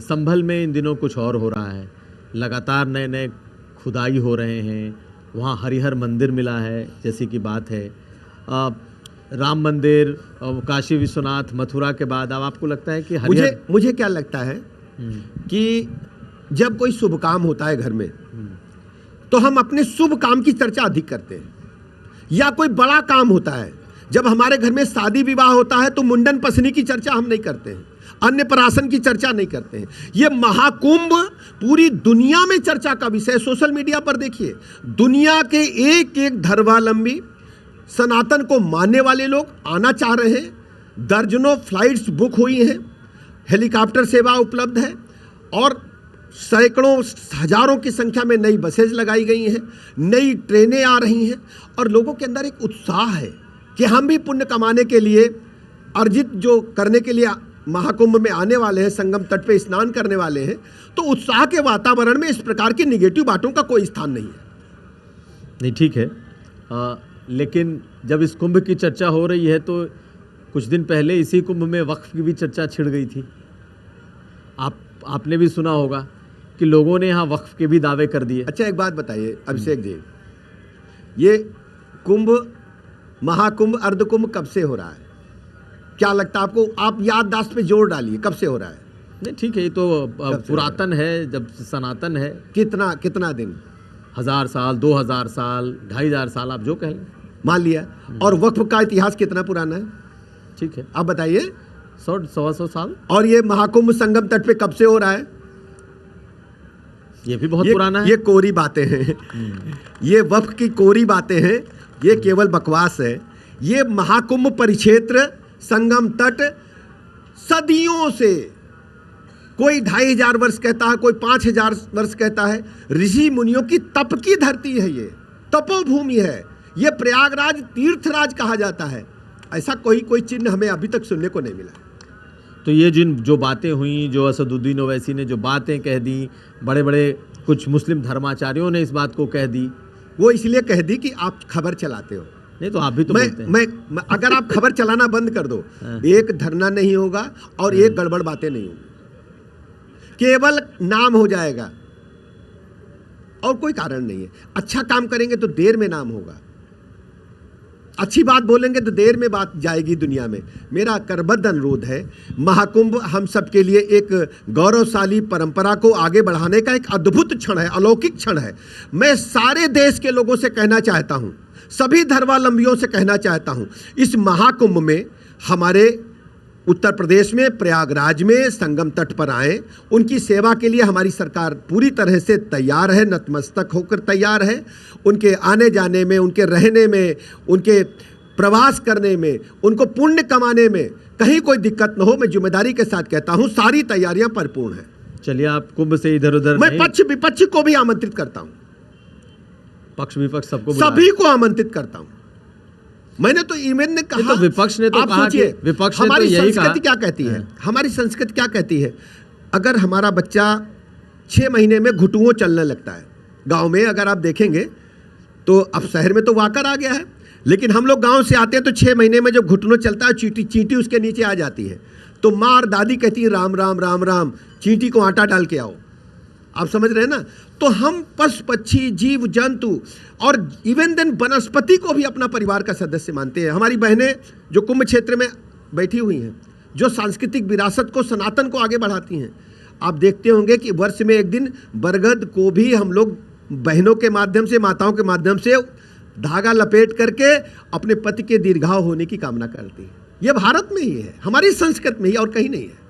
संभल में इन दिनों कुछ और हो रहा है, लगातार नए नए खुदाई हो रहे हैं, वहाँ हरिहर मंदिर मिला है जैसी की बात है, राम मंदिर, काशी विश्वनाथ, मथुरा के बाद अब आपको लगता है कि मुझे क्या लगता है कि जब कोई शुभ काम होता है घर में तो हम अपने शुभ काम की चर्चा अधिक करते हैं, या कोई बड़ा काम होता है, जब हमारे घर में शादी विवाह होता है तो मुंडन पसनी की चर्चा हम नहीं करते हैं, अन्नप्राशन की चर्चा नहीं करते हैं। ये महाकुंभ पूरी दुनिया में चर्चा का विषय। सोशल मीडिया पर देखिए, दुनिया के एक एक धर्मावलंबी सनातन को मानने वाले लोग आना चाह रहे हैं, दर्जनों फ्लाइट्स बुक हुई हैं, हेलीकॉप्टर सेवा उपलब्ध है और सैकड़ों हजारों की संख्या में नई बसेज लगाई गई हैं, नई ट्रेनें आ रही हैं और लोगों के अंदर एक उत्साह है कि हम भी पुण्य कमाने के लिए, अर्जित जो करने के लिए महाकुंभ में आने वाले हैं, संगम तट पे स्नान करने वाले हैं, तो उत्साह के वातावरण में इस प्रकार की निगेटिव बातों का कोई स्थान नहीं है। नहीं, ठीक है, लेकिन जब इस कुंभ की चर्चा हो रही है तो कुछ दिन पहले इसी कुंभ में वक्फ की भी चर्चा छिड़ गई थी। आपने भी सुना होगा कि लोगों ने यहाँ वक्फ के भी दावे कर दिए। अच्छा, एक बात बताइए अभिषेक जी, ये कुंभ, महाकुंभ, अर्धकुंभ कब से हो रहा है? क्या लगता है आपको? आप याददाश्त पे जोर डालिए, कब से हो रहा है? नहीं, ठीक है, ये तो पुरातन है, जब सनातन है। कितना दिन? 1000 साल, 2000 साल, 2500 साल, आप जो कहें मान लिया। और वक्फ का इतिहास कितना पुराना है? ठीक है, आप बताइए। 100-125 साल। और ये महाकुंभ संगम तट पे कब से हो रहा है? ये भी बहुत पुराना है। ये कोरी बातें हैं, ये वक्फ की कोरी बातें हैं, ये केवल बकवास है। ये महाकुंभ परिक्षेत्र, संगम तट सदियों से, कोई 2500 वर्ष कहता है, कोई 5000 वर्ष कहता है, ऋषि मुनियों की तप की धरती है, ये तपोभूमि है, ये प्रयागराज तीर्थराज कहा जाता है। ऐसा कोई चिन्ह हमें अभी तक सुनने को नहीं मिला। तो ये जो बातें हुई, जो असदुद्दीन ओवैसी ने जो बातें कह दी, बड़े बड़े कुछ मुस्लिम धर्माचार्यों ने इस बात को कह दी, वो इसलिए कह दी कि आप खबर चलाते हो। नहीं तो आप भी तो बोलते हैं। मैं अगर आप खबर चलाना बंद कर दो, एक धरना नहीं होगा और एक गड़बड़ बातें नहीं होंगी, केवल नाम हो जाएगा और कोई कारण नहीं है। अच्छा काम करेंगे तो देर में नाम होगा, अच्छी बात बोलेंगे तो देर में बात जाएगी दुनिया में। मेरा करबद्ध अनुरोध है, महाकुंभ हम सब के लिए एक गौरवशाली परंपरा को आगे बढ़ाने का एक अद्भुत क्षण है, अलौकिक क्षण है। मैं सारे देश के लोगों से कहना चाहता हूं, सभी धर्मावलंबियों से कहना चाहता हूं, इस महाकुंभ में हमारे उत्तर प्रदेश में प्रयागराज में संगम तट पर आएँ। उनकी सेवा के लिए हमारी सरकार पूरी तरह से तैयार है, नतमस्तक होकर तैयार है। उनके आने जाने में, उनके रहने में, उनके प्रवास करने में, उनको पुण्य कमाने में कहीं कोई दिक्कत न हो, मैं जिम्मेदारी के साथ कहता हूं, सारी तैयारियां परिपूर्ण हैं। चलिए, आप कुंभ से इधर उधर, मैं पक्ष विपक्ष को भी आमंत्रित करता हूं, पक्ष विपक्ष सबको, सभी को आमंत्रित करता हूं। मैंने तो ईमेल ने कहा, तो विपक्ष ने तो कहा कि विपक्ष ने हमारी तो यही संस्कृति क्या कहती है, हमारी संस्कृति क्या कहती है, अगर हमारा बच्चा 6 महीने में घुटुओं चलने लगता है, गांव में अगर आप देखेंगे तो, अब शहर में तो वाकर आ गया है, लेकिन हम लोग गांव से आते हैं तो 6 महीने में जब घुटनों चलता है, चींटी उसके नीचे आ जाती है, तो माँ और दादी कहती है राम राम राम राम, चींटी को आटा डाल के आओ। आप समझ रहे हैं ना? तो हम पशु पक्षी, जीव जंतु और इवन देन वनस्पति को भी अपना परिवार का सदस्य मानते हैं। हमारी बहनें जो कुंभ क्षेत्र में बैठी हुई हैं, जो सांस्कृतिक विरासत को, सनातन को आगे बढ़ाती हैं, आप देखते होंगे कि वर्ष में एक दिन बरगद को भी हम लोग बहनों के माध्यम से, माताओं के माध्यम से धागा लपेट करके अपने पति के दीर्घायु होने की कामना करती हैं। यह भारत में ही है, हमारी संस्कृति में ही, और कहीं नहीं है।